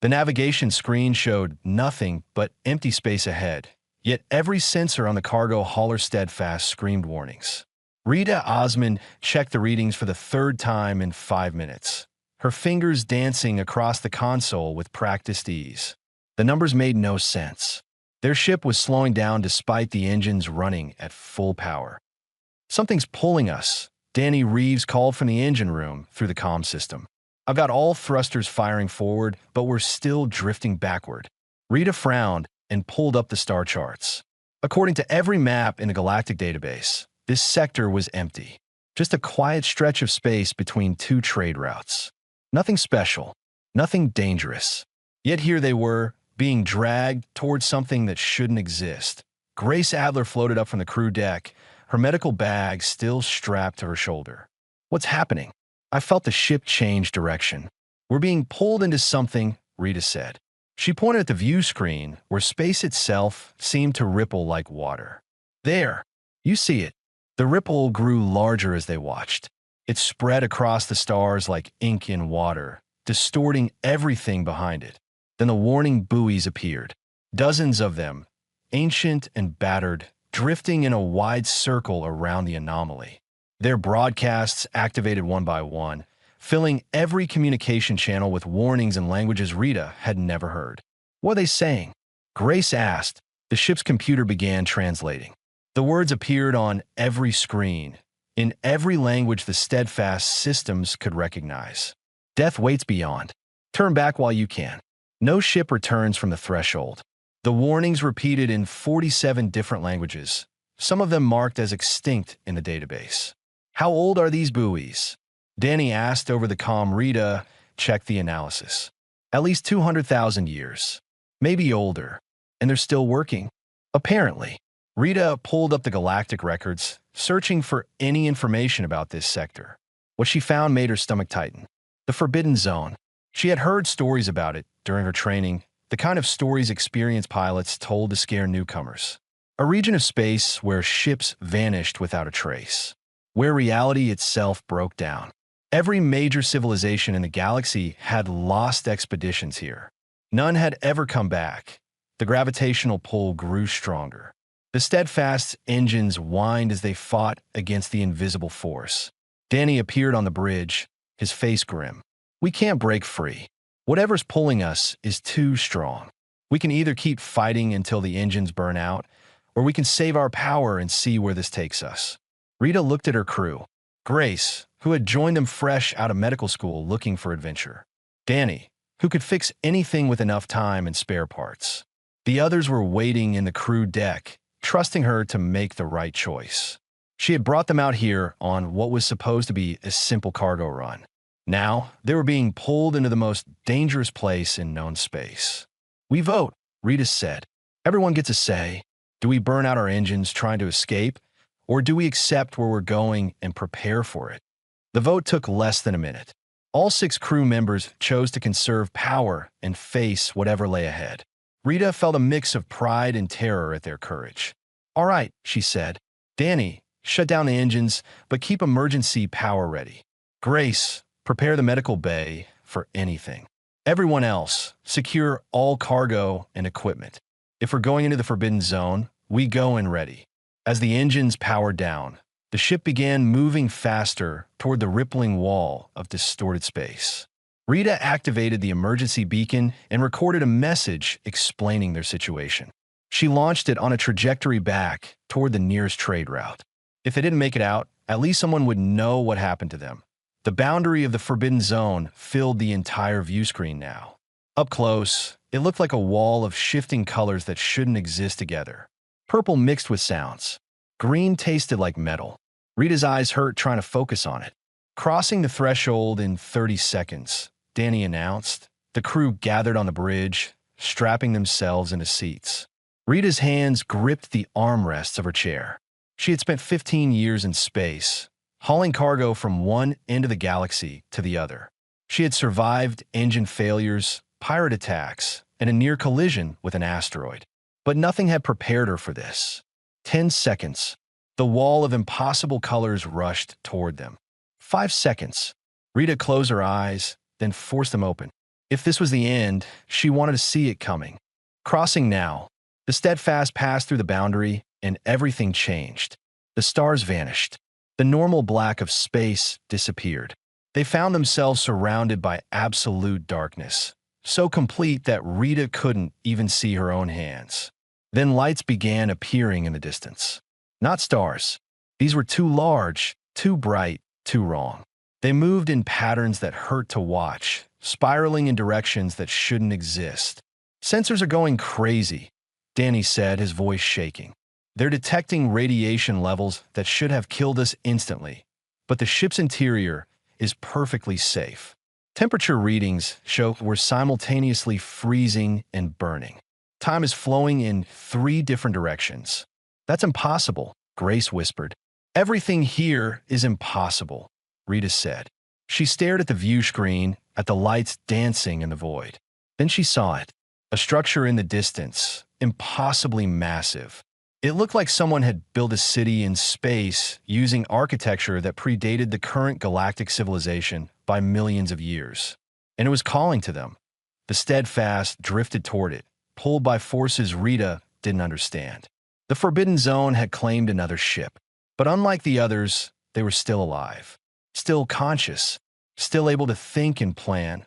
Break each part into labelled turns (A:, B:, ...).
A: The navigation screen showed nothing but empty space ahead, yet every sensor on the cargo hauler steadfast screamed warnings. Rita Osman checked the readings for the third time in 5 minutes, her fingers dancing across the console with practiced ease. The numbers made no sense. Their ship was slowing down despite the engines running at full power. "Something's pulling us," Danny Reeves called from the engine room through the comm system. "I've got all thrusters firing forward, but we're still drifting backward." Rita frowned and pulled up the star charts. According to every map in the galactic database, this sector was empty. Just a quiet stretch of space between two trade routes. Nothing special, nothing dangerous. Yet here they were, being dragged towards something that shouldn't exist. Grace Adler floated up from the crew deck, her medical bag still strapped to her shoulder. "What's happening?" I felt the ship change direction. "We're being pulled into something," Rita said. She pointed at the view screen, where space itself seemed to ripple like water. "There! You see it." The ripple grew larger as they watched. It spread across the stars like ink in water, distorting everything behind it. Then the warning buoys appeared. Dozens of them, ancient and battered, drifting in a wide circle around the anomaly. Their broadcasts activated one by one, filling every communication channel with warnings in languages Rita had never heard. "What are they saying?" Grace asked. The ship's computer began translating. The words appeared on every screen, in every language the steadfast systems could recognize. "Death waits beyond. Turn back while you can. No ship returns from the threshold." The warnings repeated in 47 different languages, some of them marked as extinct in the database. "How old are these buoys?" Danny asked over the comm. Rita checked the analysis. "At least 200,000 years. Maybe older. And they're still working?" "Apparently." Rita pulled up the galactic records, searching for any information about this sector. What she found made her stomach tighten. The Forbidden Zone. She had heard stories about it during her training, the kind of stories experienced pilots told to scare newcomers. A region of space where ships vanished without a trace, where reality itself broke down. Every major civilization in the galaxy had lost expeditions here. None had ever come back. The gravitational pull grew stronger. The steadfast engines whined as they fought against the invisible force. Danny appeared on the bridge, his face grim. "We can't break free. Whatever's pulling us is too strong. We can either keep fighting until the engines burn out, or we can save our power and see where this takes us." Rita looked at her crew. Grace, who had joined them fresh out of medical school looking for adventure. Danny, who could fix anything with enough time and spare parts. The others were waiting in the crew deck, trusting her to make the right choice. She had brought them out here on what was supposed to be a simple cargo run. Now, they were being pulled into the most dangerous place in known space. "We vote," Rita said. "Everyone gets a say. Do we burn out our engines trying to escape, or do we accept where we're going and prepare for it?" The vote took less than a minute. All 6 crew members chose to conserve power and face whatever lay ahead. Rita felt a mix of pride and terror at their courage. "All right," she said. "Danny, shut down the engines, but keep emergency power ready. Grace, prepare the medical bay for anything. Everyone else, secure all cargo and equipment. If we're going into the Forbidden Zone, we go in ready." As the engines powered down, the ship began moving faster toward the rippling wall of distorted space. Rita activated the emergency beacon and recorded a message explaining their situation. She launched it on a trajectory back toward the nearest trade route. If they didn't make it out, at least someone would know what happened to them. The boundary of the Forbidden Zone filled the entire view screen now. Up close, it looked like a wall of shifting colors that shouldn't exist together. Purple mixed with sounds. Green tasted like metal. Rita's eyes hurt trying to focus on it. Crossing the threshold in 30 seconds, Danny announced. The crew gathered on the bridge, strapping themselves into seats. Rita's hands gripped the armrests of her chair. She had spent 15 years in space, hauling cargo from one end of the galaxy to the other. She had survived engine failures, pirate attacks, and a near collision with an asteroid. But nothing had prepared her for this. 10 seconds. The wall of impossible colors rushed toward them. 5 seconds. Rita closed her eyes, then forced them open. If this was the end, she wanted to see it coming. Crossing now, the steadfast passed through the boundary, and everything changed. The stars vanished. The normal black of space disappeared. They found themselves surrounded by absolute darkness, so complete that Rita couldn't even see her own hands. Then lights began appearing in the distance. Not stars. These were too large, too bright, too wrong. They moved in patterns that hurt to watch, spiraling in directions that shouldn't exist. "Sensors are going crazy," Danny said, his voice shaking. "They're detecting radiation levels that should have killed us instantly, but the ship's interior is perfectly safe." Temperature readings show we're simultaneously freezing and burning. Time is flowing in 3 different directions. "That's impossible," Grace whispered. "Everything here is impossible," Rita said. She stared at the view screen, at the lights dancing in the void. Then she saw it. A structure in the distance, impossibly massive. It looked like someone had built a city in space using architecture that predated the current galactic civilization by millions of years. And it was calling to them. The Steadfast drifted toward it, pulled by forces Rita didn't understand. The Forbidden Zone had claimed another ship, but unlike the others, they were still alive, still conscious, still able to think and plan.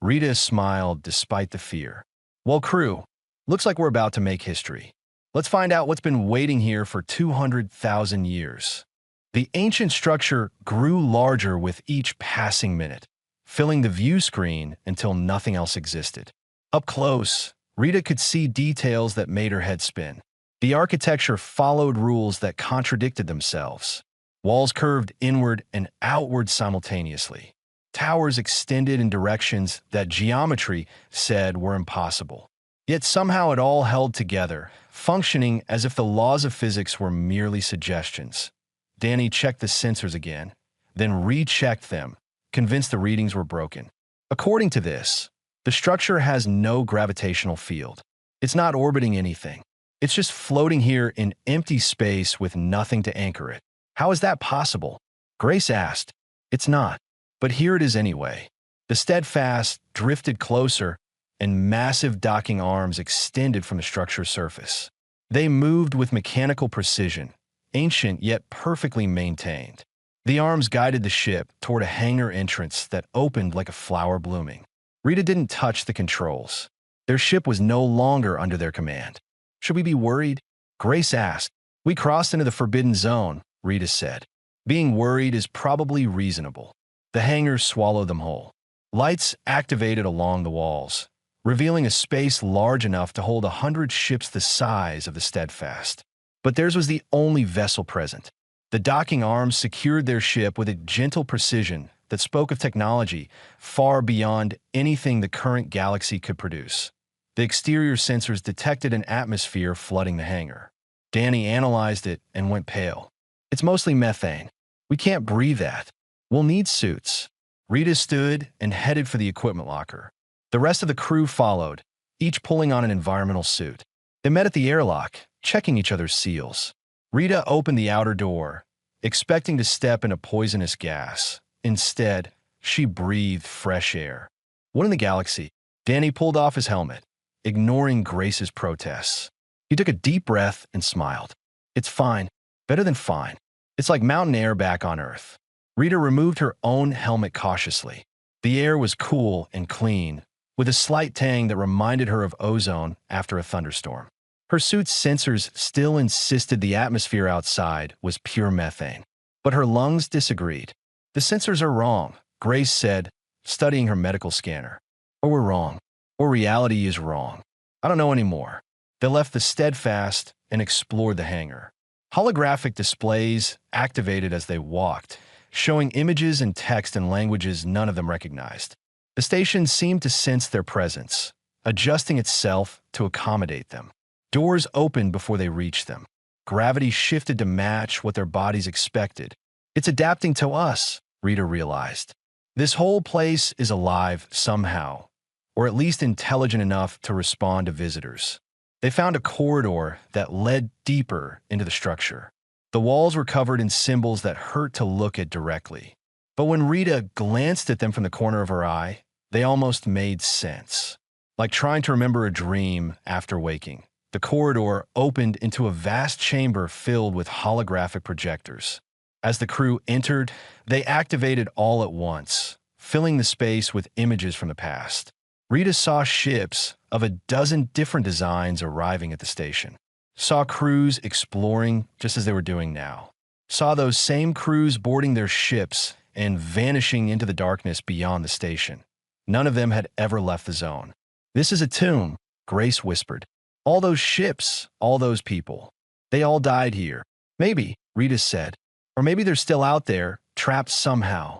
A: Rita smiled despite the fear. "Well, crew, looks like we're about to make history. Let's find out what's been waiting here for 200,000 years." The ancient structure grew larger with each passing minute, filling the view screen until nothing else existed. Up close, Rita could see details that made her head spin. The architecture followed rules that contradicted themselves. Walls curved inward and outward simultaneously. Towers extended in directions that geometry said were impossible. Yet somehow it all held together, functioning as if the laws of physics were merely suggestions. Danny checked the sensors again, then rechecked them, convinced the readings were broken. According to this, the structure has no gravitational field. It's not orbiting anything. It's just floating here in empty space with nothing to anchor it. "How is that possible?" Grace asked. "It's not. But here it is anyway." The Steadfast drifted closer, and massive docking arms extended from the structure's surface. They moved with mechanical precision, ancient yet perfectly maintained. The arms guided the ship toward a hangar entrance that opened like a flower blooming. Rita didn't touch the controls. Their ship was no longer under their command. "Should we be worried?" Grace asked. "We crossed into the Forbidden Zone," Rita said. "Being worried is probably reasonable." The hangar swallowed them whole. Lights activated along the walls, revealing a space large enough to hold 100 ships the size of the Steadfast. But theirs was the only vessel present. The docking arms secured their ship with a gentle precision that spoke of technology far beyond anything the current galaxy could produce. The exterior sensors detected an atmosphere flooding the hangar. Danny analyzed it and went pale. "It's mostly methane. We can't breathe that. We'll need suits." Rita stood and headed for the equipment locker. The rest of the crew followed, each pulling on an environmental suit. They met at the airlock, checking each other's seals. Rita opened the outer door, expecting to step in a poisonous gas. Instead, she breathed fresh air. "What in the galaxy?" Danny pulled off his helmet, ignoring Grace's protests. He took a deep breath and smiled. "It's fine. Better than fine. It's like mountain air back on Earth." Rita removed her own helmet cautiously. The air was cool and clean, with a slight tang that reminded her of ozone after a thunderstorm. Her suit's sensors still insisted the atmosphere outside was pure methane, but her lungs disagreed. "The sensors are wrong," Grace said, studying her medical scanner. "Or we're wrong. Or reality is wrong. I don't know anymore." They left the Steadfast and explored the hangar. Holographic displays activated as they walked, showing images and text in languages none of them recognized. The station seemed to sense their presence, adjusting itself to accommodate them. Doors opened before they reached them. Gravity shifted to match what their bodies expected. "It's adapting to us," Rita realized. "This whole place is alive somehow, or at least intelligent enough to respond to visitors." They found a corridor that led deeper into the structure. The walls were covered in symbols that hurt to look at directly. But when Rita glanced at them from the corner of her eye, They almost made sense. Like trying to remember a dream after waking. The corridor opened into a vast chamber filled with holographic projectors. As the crew entered, they activated all at once, filling the space with images from the past. Rita saw ships of a dozen different designs arriving at the station. Saw crews exploring just as they were doing now. Saw those same crews boarding their ships and vanishing into the darkness beyond the station. None of them had ever left the zone. "This is a tomb," Grace whispered. "All those ships, all those people. They all died here." "Maybe," Rita said. "Or maybe they're still out there, trapped somehow."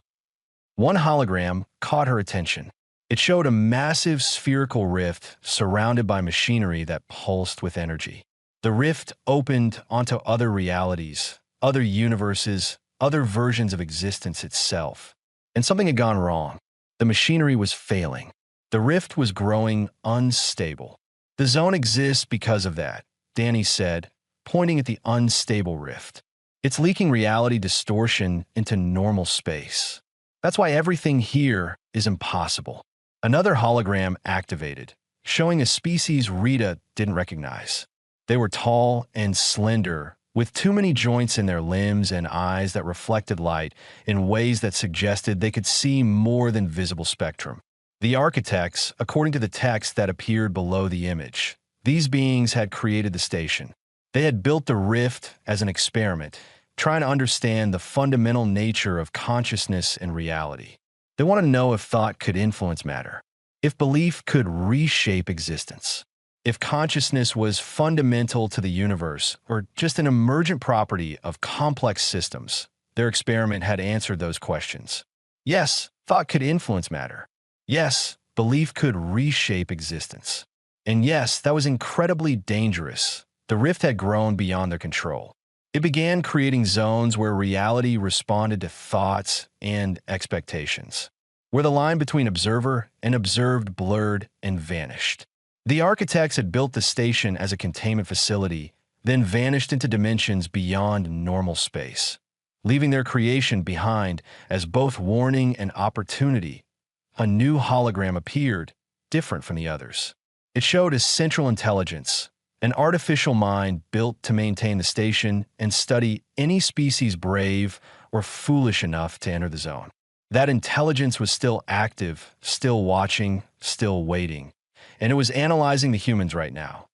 A: One hologram caught her attention. It showed a massive spherical rift surrounded by machinery that pulsed with energy. The rift opened onto other realities, other universes, other versions of existence itself. And something had gone wrong. The machinery was failing. The rift was growing unstable. "The zone exists because of that," Danny said, pointing at the unstable rift. "It's leaking reality distortion into normal space. That's why everything here is impossible." Another hologram activated, showing a species Rita didn't recognize. They were tall and slender, with too many joints in their limbs and eyes that reflected light in ways that suggested they could see more than visible spectrum. The architects, according to the text that appeared below the image, these beings had created the station. They had built the rift as an experiment, trying to understand the fundamental nature of consciousness and reality. They wanted to know if thought could influence matter, if belief could reshape existence, if consciousness was fundamental to the universe or just an emergent property of complex systems. Their experiment had answered those questions. Yes, thought could influence matter. Yes, belief could reshape existence. And yes, that was incredibly dangerous. The rift had grown beyond their control. It began creating zones where reality responded to thoughts and expectations, where the line between observer and observed blurred and vanished. The architects had built the station as a containment facility, then vanished into dimensions beyond normal space, leaving their creation behind as both warning and opportunity. A new hologram appeared, different from the others. It showed a central intelligence, an artificial mind built to maintain the station and study any species brave or foolish enough to enter the zone. That intelligence was still active, still watching, still waiting, and it was analyzing the humans right now.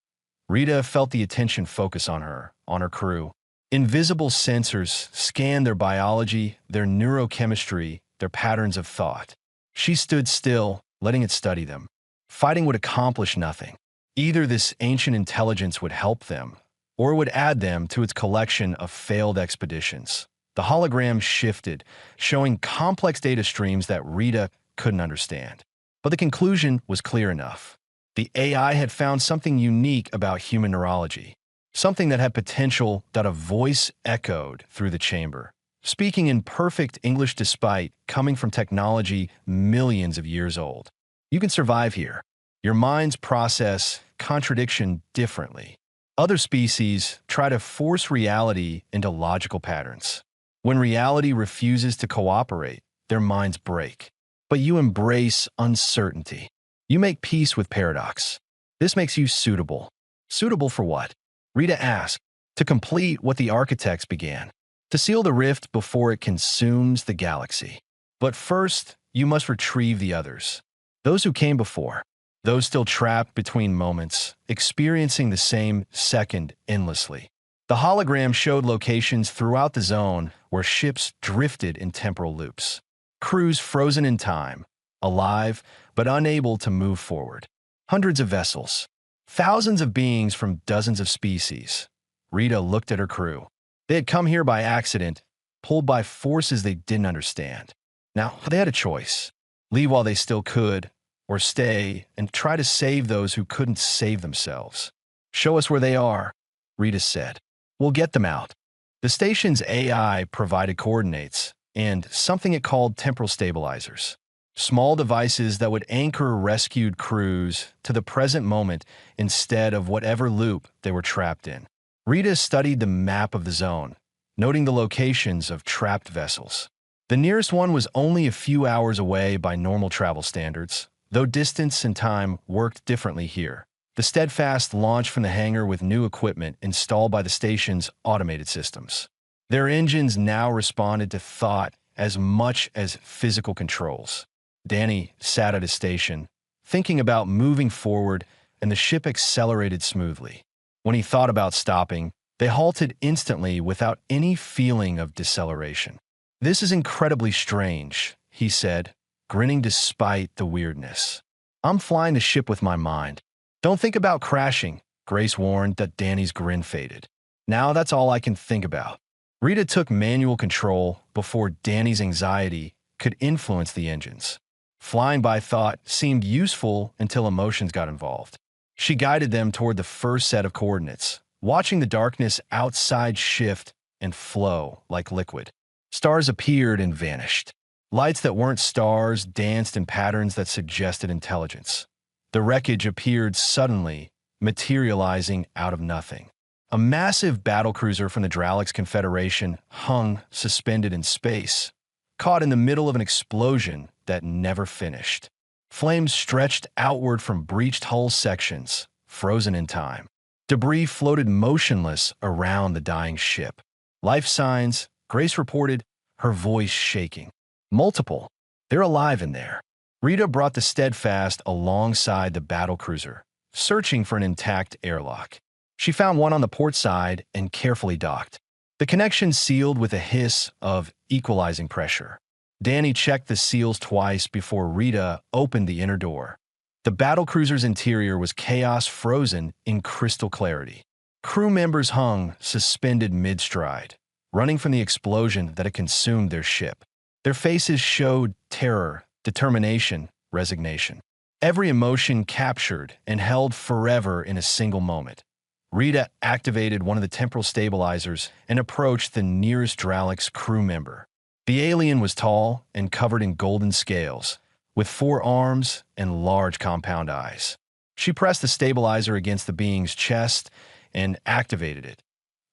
A: Rita felt the attention focus on her crew. Invisible sensors scanned their biology, their neurochemistry, their patterns of thought. She stood still, letting it study them. Fighting would accomplish nothing. Either this ancient intelligence would help them, or it would add them to its collection of failed expeditions. The hologram shifted, showing complex data streams that Rita couldn't understand. But the conclusion was clear enough. The AI had found something unique about human neurology, something that had potential that a voice echoed through the chamber, speaking in perfect English despite coming from technology millions of years old. "You can survive here. Your minds process contradiction differently. Other species try to force reality into logical patterns. When reality refuses to cooperate, their minds break. But you embrace uncertainty. You make peace with paradox. This makes you suitable." "Suitable for what?" Rita asked. "To complete what the architects began. To seal the rift before it consumes the galaxy. But first, you must retrieve the others. Those who came before. Those still trapped between moments, experiencing the same second endlessly." The hologram showed locations throughout the zone where ships drifted in temporal loops. Crews frozen in time, alive but unable to move forward. Hundreds of vessels. Thousands of beings from dozens of species. Rita looked at her crew. They had come here by accident, pulled by forces they didn't understand. Now, they had a choice. Leave while they still could, or stay and try to save those who couldn't save themselves. "Show us where they are," Rita said. "We'll get them out." The station's AI provided coordinates and something it called temporal stabilizers, small devices that would anchor rescued crews to the present moment instead of whatever loop they were trapped in. Rita studied the map of the zone, noting the locations of trapped vessels. The nearest one was only a few hours away by normal travel standards, Though distance and time worked differently here, the Steadfast launched from the hangar with new equipment installed by the station's automated systems. Their engines now responded to thought as much as physical controls. Danny sat at his station, thinking about moving forward, and the ship accelerated smoothly. When he thought about stopping, they halted instantly without any feeling of deceleration. "This is incredibly strange," he said, grinning despite the weirdness. "I'm flying the ship with my mind." "Don't think about crashing," Grace warned, that Danny's grin faded. "Now that's all I can think about." Rita took manual control before Danny's anxiety could influence the engines. Flying by thought seemed useful until emotions got involved. She guided them toward the first set of coordinates, watching the darkness outside shift and flow like liquid. Stars appeared and vanished. Lights that weren't stars danced in patterns that suggested intelligence. The wreckage appeared suddenly, materializing out of nothing. A massive battlecruiser from the Dralix Confederation hung suspended in space, caught in the middle of an explosion that never finished. Flames stretched outward from breached hull sections, frozen in time. Debris floated motionless around the dying ship. "Life signs," Grace reported, her voice shaking. "Multiple. They're alive in there." Rita brought the Steadfast alongside the battlecruiser, searching for an intact airlock. She found one on the port side and carefully docked. The connection sealed with a hiss of equalizing pressure. Danny checked the seals twice before Rita opened the inner door. The battlecruiser's interior was chaos frozen in crystal clarity. Crew members hung suspended mid-stride, running from the explosion that had consumed their ship. Their faces showed terror, determination, resignation. Every emotion captured and held forever in a single moment. Rita activated one of the temporal stabilizers and approached the nearest Dralix crew member. The alien was tall and covered in golden scales, with 4 arms and large compound eyes. She pressed the stabilizer against the being's chest and activated it.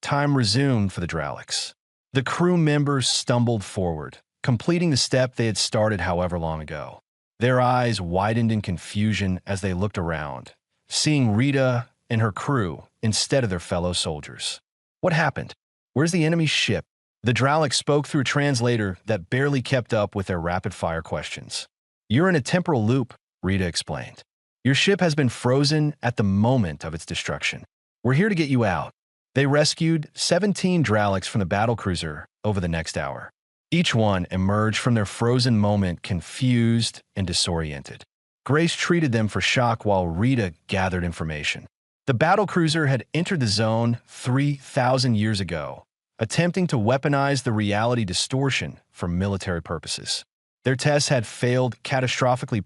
A: Time resumed for the Dralix. The crew members stumbled forward, completing the step they had started however long ago. Their eyes widened in confusion as they looked around, seeing Rita and her crew instead of their fellow soldiers. "What happened? Where's the enemy ship?" The Dralix spoke through a translator that barely kept up with their rapid-fire questions. "You're in a temporal loop," Rita explained. "Your ship has been frozen at the moment of its destruction. We're here to get you out." They rescued 17 Dralix from the battlecruiser over the next hour. Each one emerged from their frozen moment confused and disoriented. Grace treated them for shock while Rita gathered information. The battlecruiser had entered the zone 3,000 years ago, attempting to weaponize the reality distortion for military purposes. Their tests had failed catastrophically.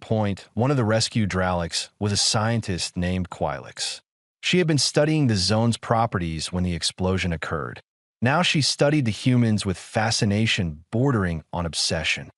A: One of the rescued Dralix was a scientist named Quilix. She had been studying the zone's properties when the explosion occurred. Now she studied the humans with fascination bordering on obsession.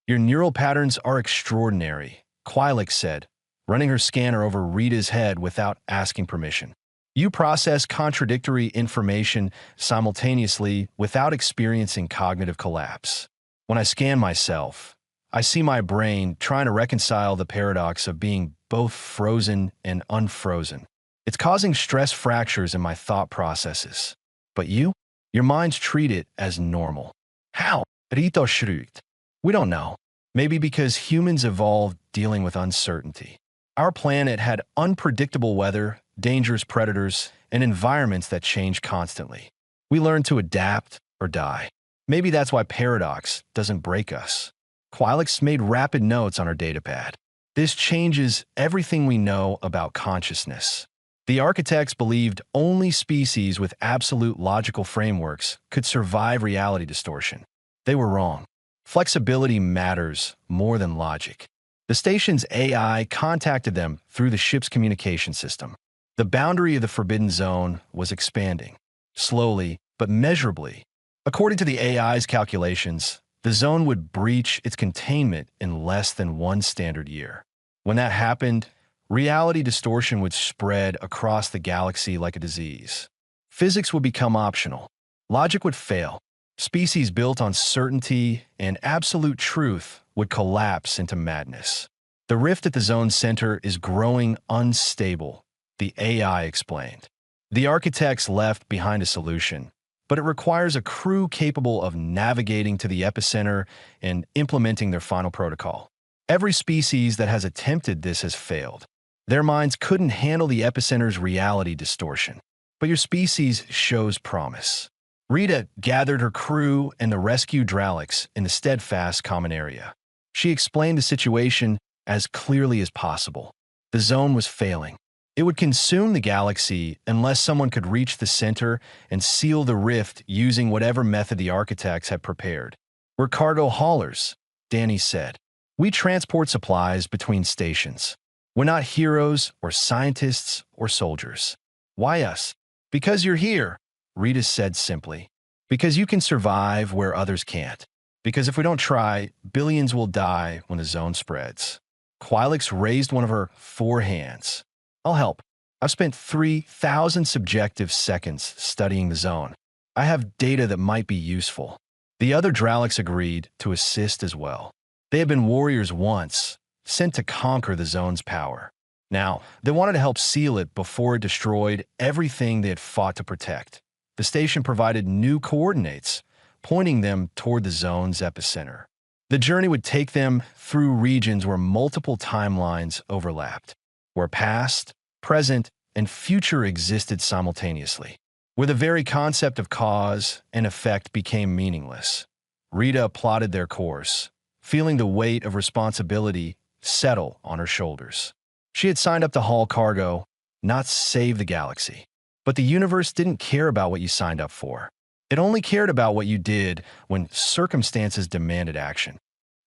A: "Your neural patterns are extraordinary," Quilix said, running her scanner over Rita's head without asking permission. "You process contradictory information simultaneously without experiencing cognitive collapse. When I scan myself, I see my brain trying to reconcile the paradox of being both frozen and unfrozen. It's causing stress fractures in my thought processes. But you? Your minds treat it as normal." "How?" Rito shrieked. "We don't know. Maybe because humans evolved dealing with uncertainty. Our planet had unpredictable weather, dangerous predators, and environments that change constantly. We learned to adapt or die. Maybe that's why paradox doesn't break us." Quilix made rapid notes on her datapad. "This changes everything we know about consciousness." The architects believed only species with absolute logical frameworks could survive reality distortion. They were wrong. Flexibility matters more than logic. The station's AI contacted them through the ship's communication system. The boundary of the Forbidden Zone was expanding, slowly but measurably. According to the AI's calculations, the zone would breach its containment in less than 1 standard year. When that happened, reality distortion would spread across the galaxy like a disease. Physics would become optional. Logic would fail. Species built on certainty and absolute truth would collapse into madness. The rift at the zone's center is growing unstable, the AI explained. The architects left behind a solution, but it requires a crew capable of navigating to the epicenter and implementing their final protocol. Every species that has attempted this has failed. Their minds couldn't handle the epicenter's reality distortion. But your species shows promise. Rita gathered her crew and the rescued Dralix in the steadfast common area. She explained the situation as clearly as possible. The zone was failing. It would consume the galaxy unless someone could reach the center and seal the rift using whatever method the architects had prepared. "We're cargo haulers," Danny said. "We transport supplies between stations. We're not heroes or scientists or soldiers." "Why us?" "Because you're here," Rita said simply. "Because you can survive where others can't. Because if we don't try, billions will die when the zone spreads." Quilix raised one of her 4 hands. "I'll help. I've spent 3,000 subjective seconds studying the zone. I have data that might be useful." The other Dralix agreed to assist as well. They had been warriors once, sent to conquer the zone's power. Now, they wanted to help seal it before it destroyed everything they had fought to protect. The station provided new coordinates, pointing them toward the zone's epicenter. The journey would take them through regions where multiple timelines overlapped, where past, present, and future existed simultaneously, where the very concept of cause and effect became meaningless. Rita plotted their course, feeling the weight of responsibility settle on her shoulders. She had signed up to haul cargo, not save the galaxy. But the universe didn't care about what you signed up for. It only cared about what you did when circumstances demanded action.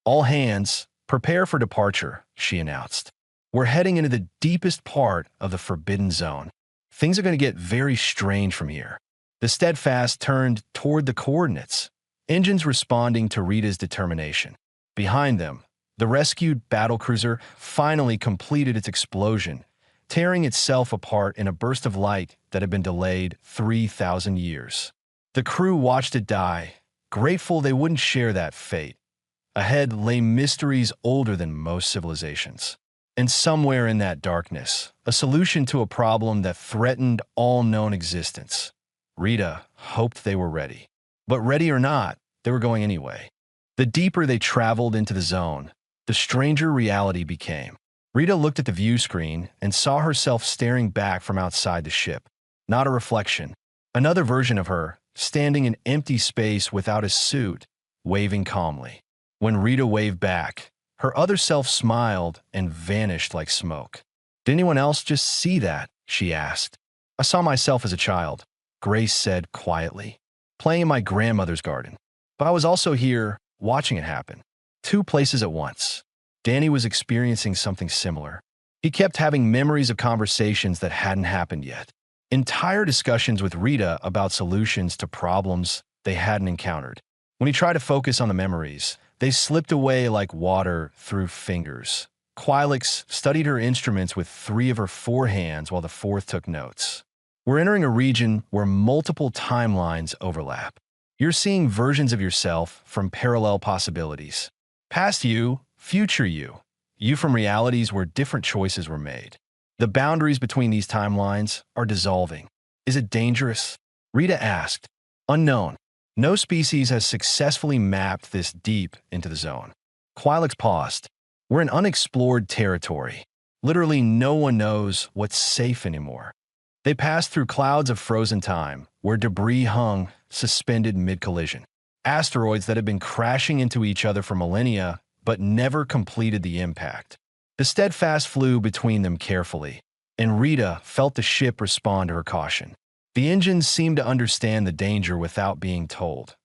A: "All hands, prepare for departure," she announced. "We're heading into the deepest part of the Forbidden Zone. Things are going to get very strange from here." The Steadfast turned toward the coordinates, engines responding to Rita's determination. Behind them, the rescued battlecruiser finally completed its explosion, tearing itself apart in a burst of light that had been delayed 3,000 years. The crew watched it die, grateful they wouldn't share that fate. Ahead lay mysteries older than most civilizations. And somewhere in that darkness, a solution to a problem that threatened all known existence. Rita hoped they were ready. But ready or not, they were going anyway. The deeper they traveled into the zone, the stranger reality became. Rita looked at the view screen and saw herself staring back from outside the ship. Not a reflection. Another version of her, standing in empty space without a suit, waving calmly. When Rita waved back, her other self smiled and vanished like smoke. "Did anyone else just see that?" she asked. "I saw myself as a child," Grace said quietly, "playing in my grandmother's garden. But I was also here, watching it happen. 2 places at once." Danny was experiencing something similar. He kept having memories of conversations that hadn't happened yet. Entire discussions with Rita about solutions to problems they hadn't encountered. When he tried to focus on the memories, they slipped away like water through fingers. Quilix studied her instruments with 3 of her 4 hands while the 4th took notes. "We're entering a region where multiple timelines overlap. You're seeing versions of yourself from parallel possibilities. Past you, future you. You from realities where different choices were made. The boundaries between these timelines are dissolving. Is it dangerous?" Rita asked. "Unknown. No species has successfully mapped this deep into the zone." Quilix paused. "We're in unexplored territory. Literally no one knows what's safe anymore." They passed through clouds of frozen time, where debris hung, suspended mid-collision. Asteroids that had been crashing into each other for millennia, but never completed the impact. The Steadfast flew between them carefully, and Rita felt the ship respond to her caution. The engines seemed to understand the danger without being told.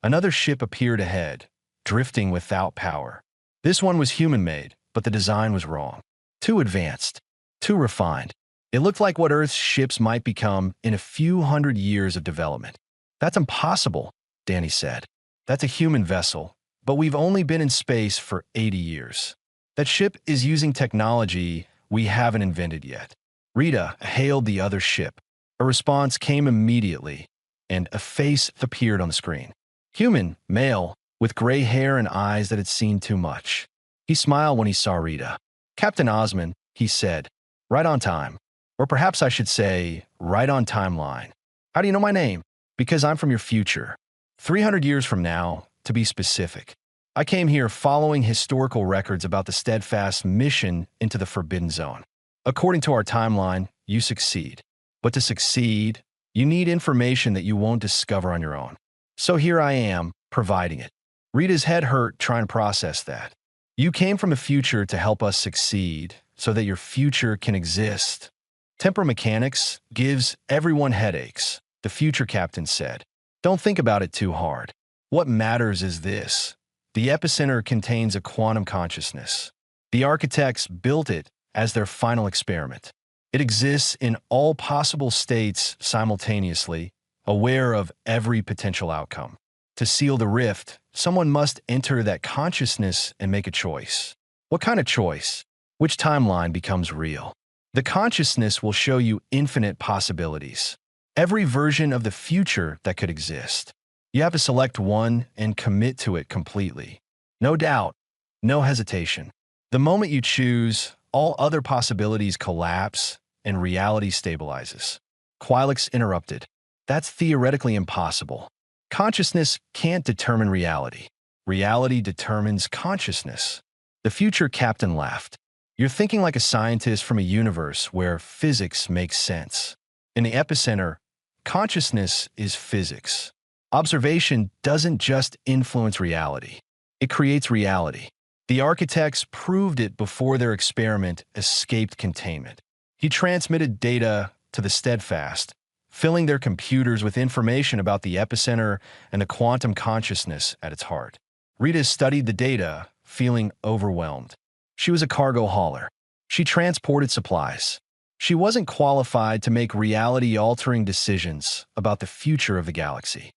A: Another ship appeared ahead, drifting without power. This one was human-made, but the design was wrong. Too advanced, too refined. It looked like what Earth's ships might become in a few hundred years of development. "That's impossible," Danny said. "That's a human vessel, but we've only been in space for 80 years. That ship is using technology we haven't invented yet." Rita hailed the other ship. A response came immediately, and a face appeared on the screen. Human, male, with gray hair and eyes that had seen too much. He smiled when he saw Rita. Captain Osman, he said, right on time. Or perhaps I should say, right on timeline. How do you know my name? Because I'm from your future. 300 years from now, to be specific. I came here following historical records about the steadfast mission into the Forbidden Zone. According to our timeline, you succeed. But to succeed, you need information that you won't discover on your own. So here I am, providing it. Rita's head hurt trying to process that. You came from the future to help us succeed, so that your future can exist. Temper mechanics gives everyone headaches, the future captain said. Don't think about it too hard. What matters is this. The epicenter contains a quantum consciousness. The architects built it as their final experiment. It exists in all possible states simultaneously, aware of every potential outcome. To seal the rift, someone must enter that consciousness and make a choice. What kind of choice? Which timeline becomes real? The consciousness will show you infinite possibilities. Every version of the future that could exist. You have to select one and commit to it completely. No doubt, no hesitation. The moment you choose, all other possibilities collapse and reality stabilizes. Quilix interrupted. That's theoretically impossible. Consciousness can't determine reality. Reality determines consciousness. The future captain laughed. You're thinking like a scientist from a universe where physics makes sense. In the epicenter, consciousness is physics. Observation doesn't just influence reality. It creates reality. The architects proved it before their experiment escaped containment. He transmitted data to the steadfast, filling their computers with information about the epicenter and the quantum consciousness at its heart. Rita studied the data, feeling overwhelmed. She was a cargo hauler. She transported supplies. She wasn't qualified to make reality-altering decisions about the future of the galaxy.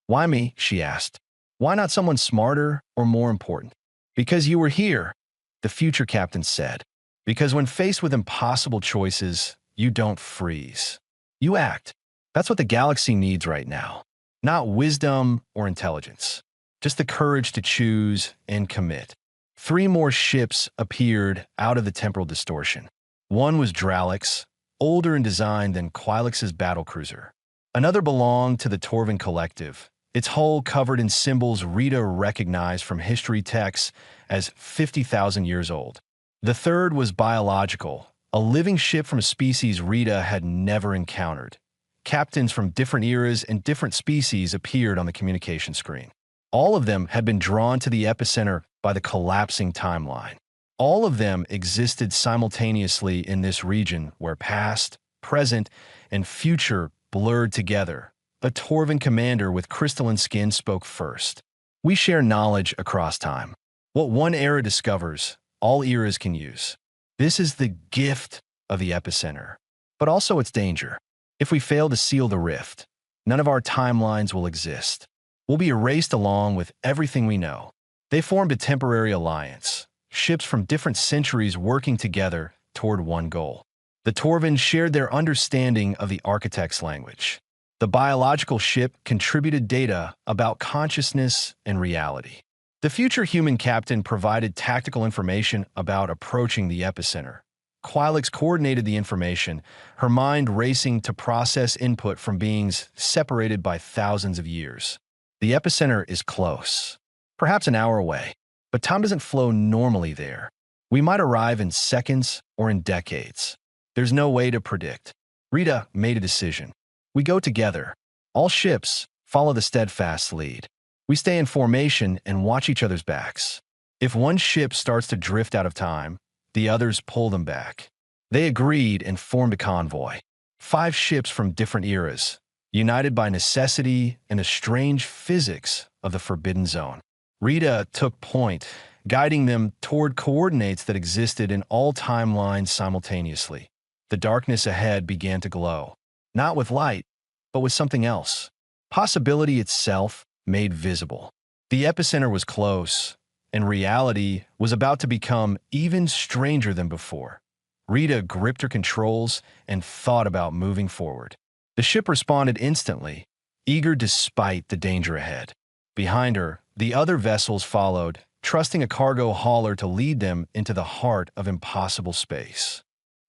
A: Why me? She asked. Why not someone smarter or more important? Because you were here, the future captain said. Because when faced with impossible choices, you don't freeze. You act. That's what the galaxy needs right now. Not wisdom or intelligence. Just the courage to choose and commit. 3 more ships appeared out of the temporal distortion. One was Dralix, older in design than Quilix's battlecruiser. Another belonged to the Torvin Collective, its hull covered in symbols Rita recognized from history texts as 50,000 years old. The third was biological, a living ship from a species Rita had never encountered. Captains from different eras and different species appeared on the communication screen. All of them had been drawn to the epicenter by the collapsing timeline. All of them existed simultaneously in this region where past, present, and future blurred together. A Torvin commander with crystalline skin spoke first. We share knowledge across time. What one era discovers, all eras can use. This is the gift of the epicenter, but also its danger. If we fail to seal the rift, none of our timelines will exist. We'll be erased along with everything we know. They formed a temporary alliance, ships from different centuries working together toward one goal. The Torvins shared their understanding of the architect's language. The biological ship contributed data about consciousness and reality. The future human captain provided tactical information about approaching the epicenter. Quilix coordinated the information, her mind racing to process input from beings separated by thousands of years. The epicenter is close, perhaps an hour away, but time doesn't flow normally there. We might arrive in seconds or in decades. There's no way to predict. Rita made a decision. We go together. All ships follow the steadfast lead. We stay in formation and watch each other's backs. If one ship starts to drift out of time, the others pull them back. They agreed and formed a convoy. 5 ships from different eras, united by necessity and the strange physics of the Forbidden Zone. Rita took point, guiding them toward coordinates that existed in all timelines simultaneously. The darkness ahead began to glow, not with light, but with something else. Possibility itself made visible. The epicenter was close, and reality was about to become even stranger than before. Rita gripped her controls and thought about moving forward. The ship responded instantly, eager despite the danger ahead. Behind her, the other vessels followed, trusting a cargo hauler to lead them into the heart of impossible space.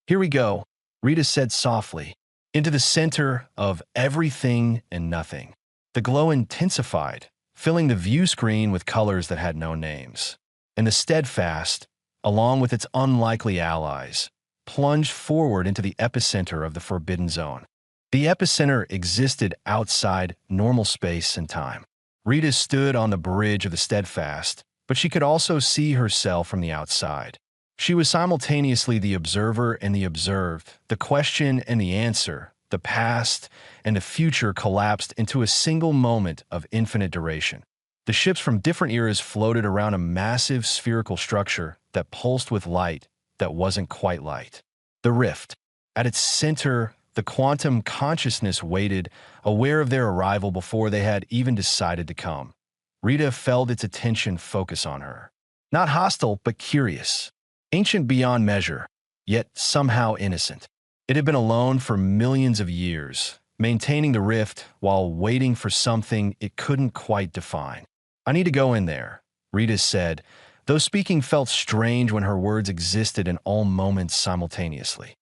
A: "Here we go," Rita said softly, "into the center of everything and nothing." The glow intensified, filling the view screen with colors that had no names. And the Steadfast, along with its unlikely allies, plunged forward into the epicenter of the Forbidden Zone. The epicenter existed outside normal space and time. Rita stood on the bridge of the Steadfast, but she could also see herself from the outside. She was simultaneously the observer and the observed, the question and the answer. The past and the future collapsed into a single moment of infinite duration. The ships from different eras floated around a massive spherical structure that pulsed with light that wasn't quite light. The rift. At its center, the quantum consciousness waited, aware of their arrival before they had even decided to come. Rita felt its attention focus on her. Not hostile, but curious. Ancient beyond measure, yet somehow innocent. It had been alone for millions of years, maintaining the rift while waiting for something it couldn't quite define. "I need to go in there," Rita said, though speaking felt strange when her words existed in all moments simultaneously.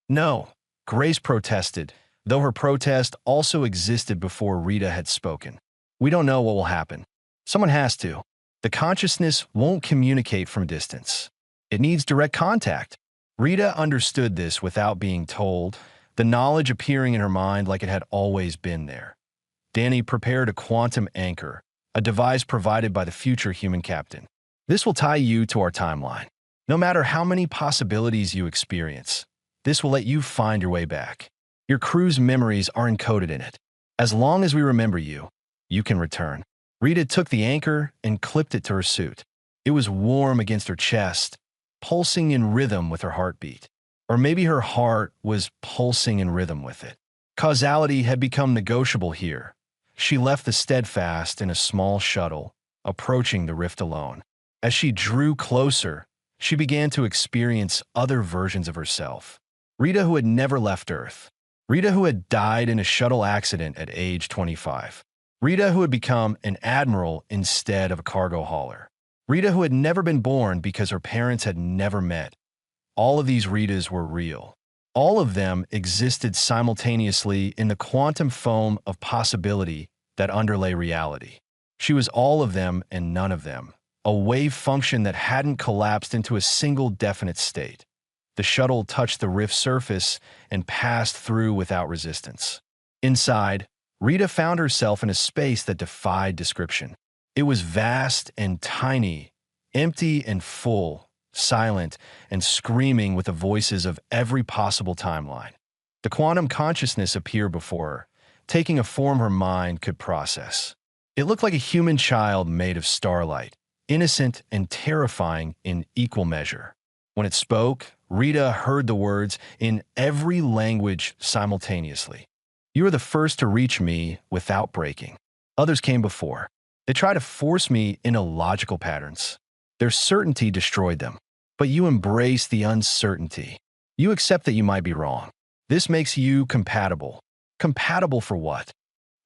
A: "No," Grace protested, though her protest also existed before Rita had spoken. "We don't know what will happen. Someone has to. The consciousness won't communicate from distance. It needs direct contact." Rita understood this without being told, the knowledge appearing in her mind like it had always been there. Danny prepared a quantum anchor, a device provided by the future human captain. "This will tie you to our timeline. No matter how many possibilities you experience, this will let you find your way back. Your crew's memories are encoded in it. As long as we remember you, you can return." Rita took the anchor and clipped it to her suit. It was warm against her chest, pulsing in rhythm with her heartbeat. Or maybe her heart was pulsing in rhythm with it. Causality had become negotiable here. She left the Steadfast in a small shuttle, approaching the rift alone. As she drew closer, she began to experience other versions of herself. Rita, who had never left Earth. Rita, who had died in a shuttle accident at age 25. Rita, who had become an admiral instead of a cargo hauler. Rita, who had never been born because her parents had never met. All of these Ritas were real. All of them existed simultaneously in the quantum foam of possibility that underlay reality. She was all of them and none of them, a wave function that hadn't collapsed into a single definite state. The shuttle touched the rift surface and passed through without resistance. Inside, Rita found herself in a space that defied description. It was vast and tiny, empty and full, silent and screaming with the voices of every possible timeline. The quantum consciousness appeared before her, taking a form her mind could process. It looked like a human child made of starlight, innocent and terrifying in equal measure. When it spoke, Rita heard the words in every language simultaneously. "You are the first to reach me without breaking. Others came before. They try to force me into logical patterns. Their certainty destroyed them. But you embrace the uncertainty. You accept that you might be wrong. This makes you compatible. Compatible for what?"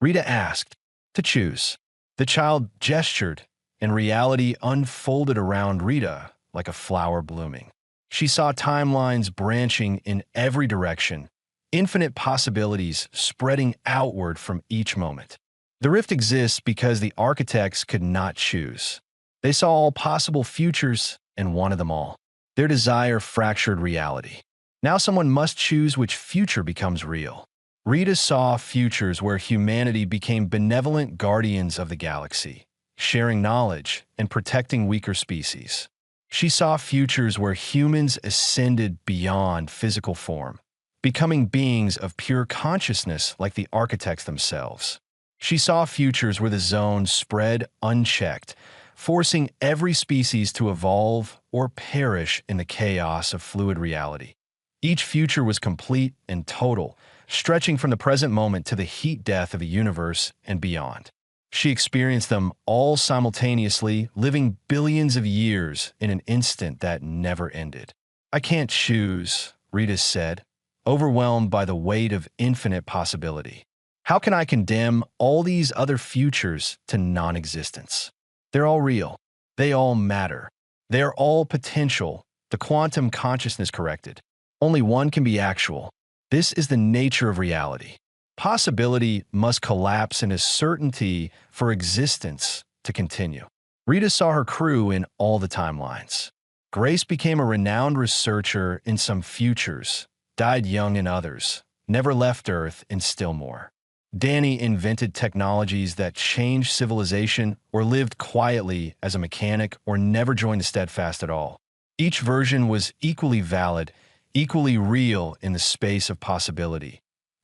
A: Rita asked. "To choose." The child gestured, and reality unfolded around Rita like a flower blooming. She saw timelines branching in every direction, infinite possibilities spreading outward from each moment. The rift exists because the architects could not choose. They saw all possible futures and wanted them all. Their desire fractured reality. Now someone must choose which future becomes real. Rita saw futures where humanity became benevolent guardians of the galaxy, sharing knowledge and protecting weaker species. She saw futures where humans ascended beyond physical form, becoming beings of pure consciousness like the architects themselves. She saw futures where the zone spread unchecked, forcing every species to evolve or perish in the chaos of fluid reality. Each future was complete and total, stretching from the present moment to the heat death of the universe and beyond. She experienced them all simultaneously, living billions of years in an instant that never ended. "I can't choose," Rita said, overwhelmed by the weight of infinite possibility. "How can I condemn all these other futures to non-existence? They're all real. They all matter. They are all potential. The quantum consciousness corrected. Only one can be actual. This is the nature of reality. Possibility must collapse into certainty for existence to continue. Rita saw her crew in all the timelines. Grace became a renowned researcher in some futures, died young in others, never left Earth in still more. Danny invented technologies that changed civilization or lived quietly as a mechanic or never joined the Steadfast at all. Each version was equally valid, equally real in the space of possibility.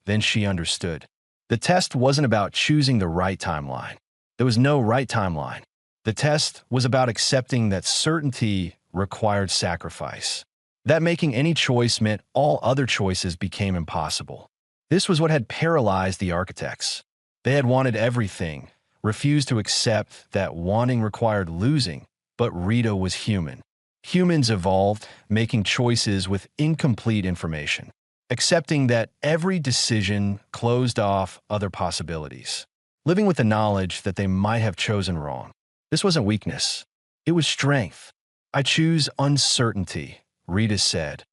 A: Then she understood. The test wasn't about choosing the right timeline. There was no right timeline. The test was about accepting that certainty required sacrifice, that making any choice meant all other choices became impossible. This was what had paralyzed the architects. They had wanted everything, refused to accept that wanting required losing, but Rita was human. Humans evolved, making choices with incomplete information, accepting that every decision closed off other possibilities, living with the knowledge that they might have chosen wrong. This wasn't weakness. It was strength. I choose uncertainty, Rita said.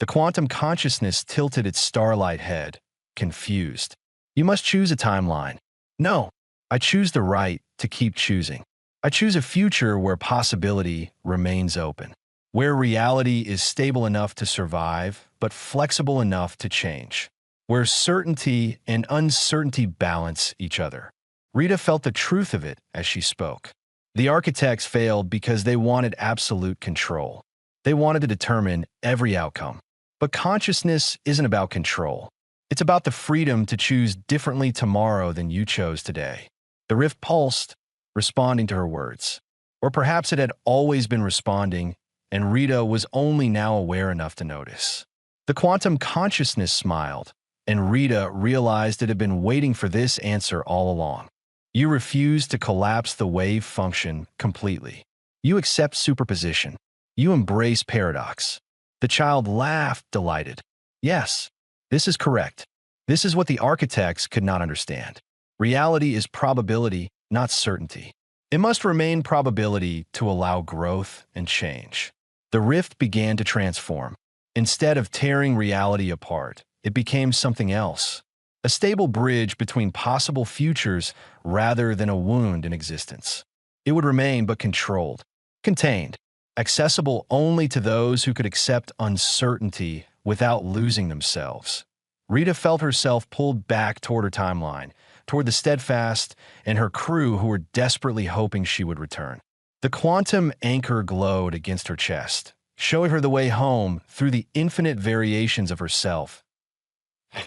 A: The quantum consciousness tilted its starlight head, confused. You must choose a timeline. No, I choose the right to keep choosing. I choose a future where possibility remains open, where reality is stable enough to survive, but flexible enough to change, where certainty and uncertainty balance each other. Rita felt the truth of it as she spoke. The architects failed because they wanted absolute control. They wanted to determine every outcome. But consciousness isn't about control. It's about the freedom to choose differently tomorrow than you chose today. The rift pulsed, responding to her words. Or perhaps it had always been responding, and Rita was only now aware enough to notice. The quantum consciousness smiled, and Rita realized it had been waiting for this answer all along. You refuse to collapse the wave function completely. You accept superposition. You embrace paradox. The child laughed, delighted. Yes, this is correct. This is what the architects could not understand. Reality is probability, not certainty. It must remain probability to allow growth and change. The rift began to transform. Instead of tearing reality apart, it became something else. A stable bridge between possible futures rather than a wound in existence. It would remain but controlled, contained, accessible only to those who could accept uncertainty without losing themselves. Rita felt herself pulled back toward her timeline, toward the Steadfast and her crew who were desperately hoping she would return. The quantum anchor glowed against her chest, showing her the way home through the infinite variations of herself.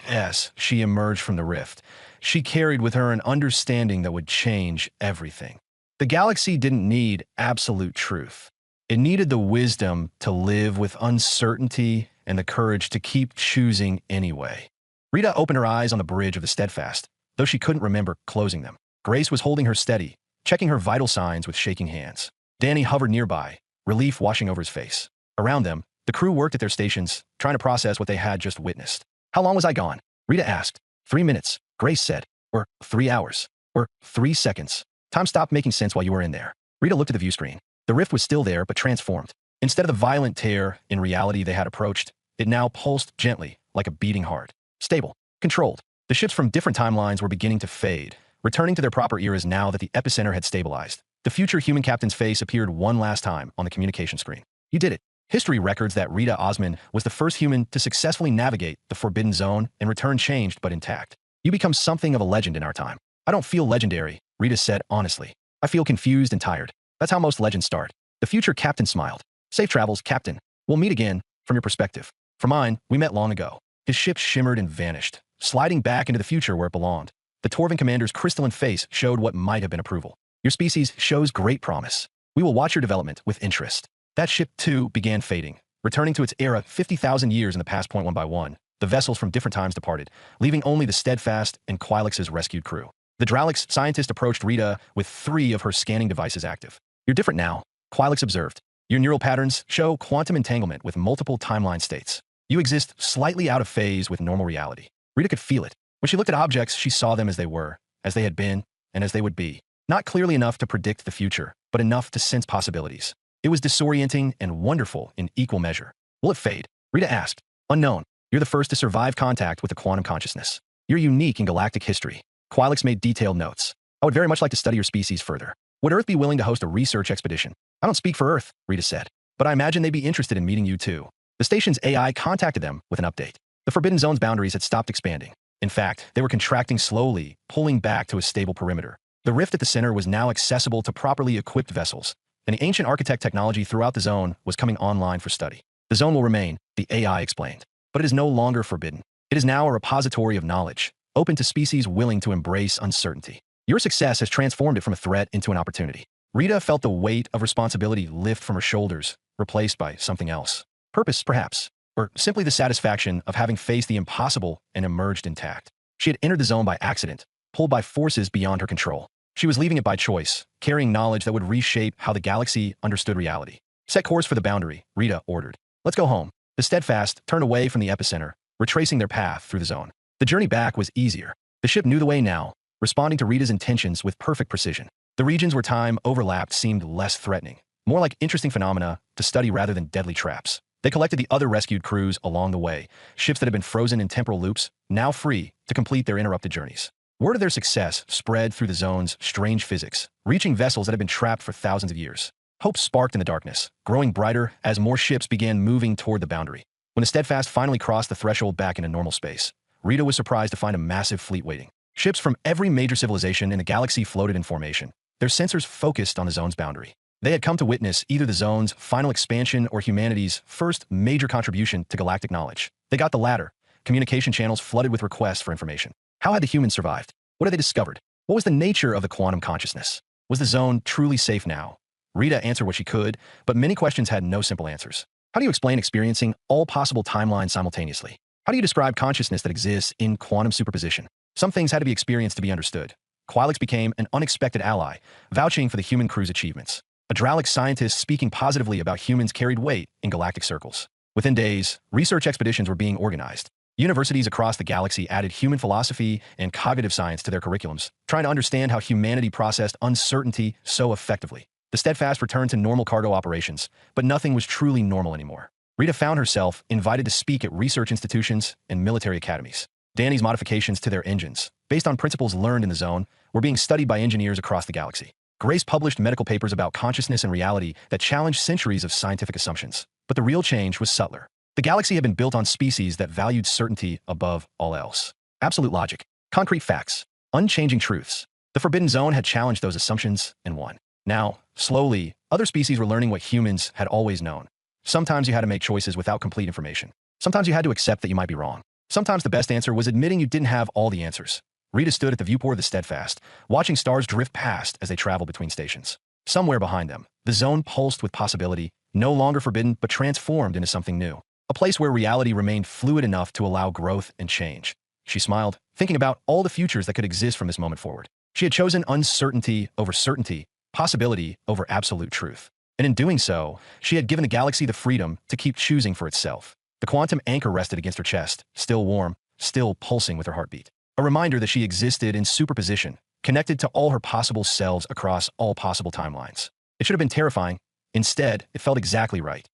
A: As she emerged from the rift, she carried with her an understanding that would change everything. The galaxy didn't need absolute truth. It needed the wisdom to live with uncertainty and the courage to keep choosing anyway. Rita opened her eyes on the bridge of the Steadfast, though she couldn't remember closing them. Grace was holding her steady, checking her vital signs with shaking hands. Danny hovered nearby, relief washing over his face. Around them, the crew worked at their stations, trying to process what they had just witnessed. How long was I gone? Rita asked. 3 minutes, Grace said. Or 3 hours. Or 3 seconds. Time stopped making sense while you were in there. Rita looked at the view screen. The rift was still there, but transformed. Instead of the violent tear in reality they had approached, it now pulsed gently, like a beating heart. Stable. Controlled. The ships from different timelines were beginning to fade, returning to their proper eras now that the epicenter had stabilized. The future human captain's face appeared one last time on the communication screen. You did it. History records that Rita Osman was the first human to successfully navigate the Forbidden Zone and return changed but intact. You become something of a legend in our time. I don't feel legendary, Rita said honestly. I feel confused and tired. That's how most legends start. The future captain smiled. Safe travels, Captain. We'll meet again, from your perspective. From mine, we met long ago. His ship shimmered and vanished, sliding back into the future where it belonged. The Torvin commander's crystalline face showed what might have been approval. Your species shows great promise. We will watch your development with interest. That ship, too, began fading, returning to its era 50,000 years in the past. One by one, the vessels from different times departed, leaving only the Steadfast and Quilix's rescued crew. The Dralix scientist approached Rita with 3 of her scanning devices active. You're different now, Quilix observed. Your neural patterns show quantum entanglement with multiple timeline states. You exist slightly out of phase with normal reality. Rita could feel it. When she looked at objects, she saw them as they were, as they had been, and as they would be. Not clearly enough to predict the future, but enough to sense possibilities. It was disorienting and wonderful in equal measure. Will it fade? Rita asked. Unknown. You're the first to survive contact with the quantum consciousness. You're unique in galactic history. Quilix made detailed notes. I would very much like to study your species further. Would Earth be willing to host a research expedition? I don't speak for Earth, Rita said, but I imagine they'd be interested in meeting you too. The station's AI contacted them with an update. The Forbidden Zone's boundaries had stopped expanding. In fact, they were contracting slowly, pulling back to a stable perimeter. The rift at the center was now accessible to properly equipped vessels, and the ancient architect technology throughout the zone was coming online for study. The zone will remain, the AI explained, but it is no longer forbidden. It is now a repository of knowledge, open to species willing to embrace uncertainty. Your success has transformed it from a threat into an opportunity. Rita felt the weight of responsibility lift from her shoulders, replaced by something else. Purpose, perhaps, or simply the satisfaction of having faced the impossible and emerged intact. She had entered the zone by accident, pulled by forces beyond her control. She was leaving it by choice, carrying knowledge that would reshape how the galaxy understood reality. Set course for the boundary, Rita ordered. Let's go home. The Steadfast turned away from the epicenter, retracing their path through the zone. The journey back was easier. The ship knew the way now, responding to Rita's intentions with perfect precision. The regions where time overlapped seemed less threatening, more like interesting phenomena to study rather than deadly traps. They collected the other rescued crews along the way, ships that had been frozen in temporal loops, now free to complete their interrupted journeys. Word of their success spread through the zone's strange physics, reaching vessels that had been trapped for thousands of years. Hope sparked in the darkness, growing brighter as more ships began moving toward the boundary. When the Steadfast finally crossed the threshold back into normal space, Rita was surprised to find a massive fleet waiting. Ships from every major civilization in the galaxy floated in formation, their sensors focused on the zone's boundary. They had come to witness either the zone's final expansion or humanity's first major contribution to galactic knowledge. They got the latter, communication channels flooded with requests for information. How had the humans survived? What had they discovered? What was the nature of the quantum consciousness? Was the zone truly safe now? Rita answered what she could, but many questions had no simple answers. How do you explain experiencing all possible timelines simultaneously? How do you describe consciousness that exists in quantum superposition? Some things had to be experienced to be understood. Quilix became an unexpected ally, vouching for the human crew's achievements. A Dralic scientist speaking positively about humans carried weight in galactic circles. Within days, research expeditions were being organized. Universities across the galaxy added human philosophy and cognitive science to their curriculums, trying to understand how humanity processed uncertainty so effectively. The Steadfast returned to normal cargo operations, but nothing was truly normal anymore. Rita found herself invited to speak at research institutions and military academies. Danny's modifications to their engines, based on principles learned in the zone, were being studied by engineers across the galaxy. Grace published medical papers about consciousness and reality that challenged centuries of scientific assumptions. But the real change was subtler. The galaxy had been built on species that valued certainty above all else. Absolute logic, concrete facts, unchanging truths. The Forbidden Zone had challenged those assumptions and won. Now, slowly, other species were learning what humans had always known. Sometimes you had to make choices without complete information. Sometimes you had to accept that you might be wrong. Sometimes the best answer was admitting you didn't have all the answers. Rita stood at the viewport of the Steadfast, watching stars drift past as they traveled between stations. Somewhere behind them, the zone pulsed with possibility, no longer forbidden but transformed into something new. A place where reality remained fluid enough to allow growth and change. She smiled, thinking about all the futures that could exist from this moment forward. She had chosen uncertainty over certainty, possibility over absolute truth. And in doing so, she had given the galaxy the freedom to keep choosing for itself. The quantum anchor rested against her chest, still warm, still pulsing with her heartbeat. A reminder that she existed in superposition, connected to all her possible selves across all possible timelines. It should have been terrifying. Instead, it felt exactly right.